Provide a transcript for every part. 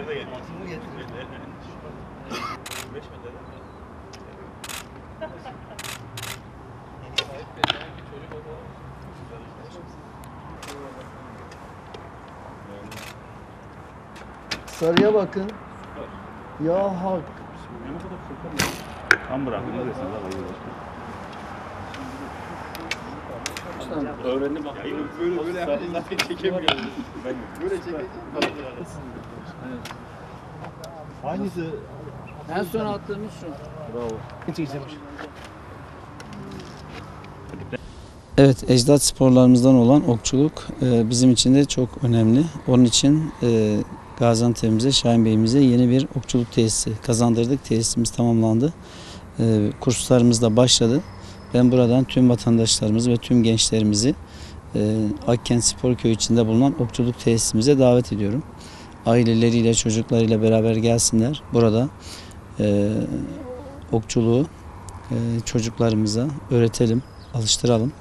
Nerede geldi? Altını getirdi. 5 metreden mi? Sarıya bakın. Ya hak. Tam bırak. Öğrendim bak. Böyle yaptığında çekemiyorum. Böyle çekeceğim. Hangisi? En son attığımız şu. Bravo. Evet, ecdat sporlarımızdan olan okçuluk bizim için de çok önemli. Onun için Gaziantep'imize, Şahin Bey'imize yeni bir okçuluk tesisi kazandırdık. Tesisimiz tamamlandı. Kurslarımız da başladı. Ben buradan tüm vatandaşlarımızı ve tüm gençlerimizi Akkent Sporköy içinde bulunan okçuluk tesisimize davet ediyorum. Aileleriyle, çocuklarıyla beraber gelsinler. Burada okçuluğu çocuklarımıza öğretelim, alıştıralım.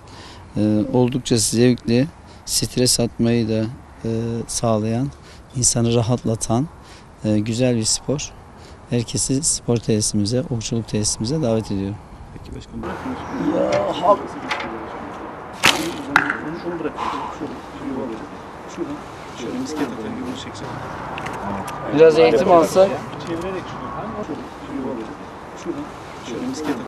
Oldukça zevkli, stres atmayı da sağlayan, insanı rahatlatan güzel bir spor. Herkesi spor tesisimize, okçuluk tesisimize davet ediyorum. Peki başkanım bırakın. Ya hak. Şunu bırak. Şuradan. Şöyle misket atar gibi bunu çeksen. Biraz eğitim alsak. Çevirerek şunu. Şuradan. Şöyle misket atar.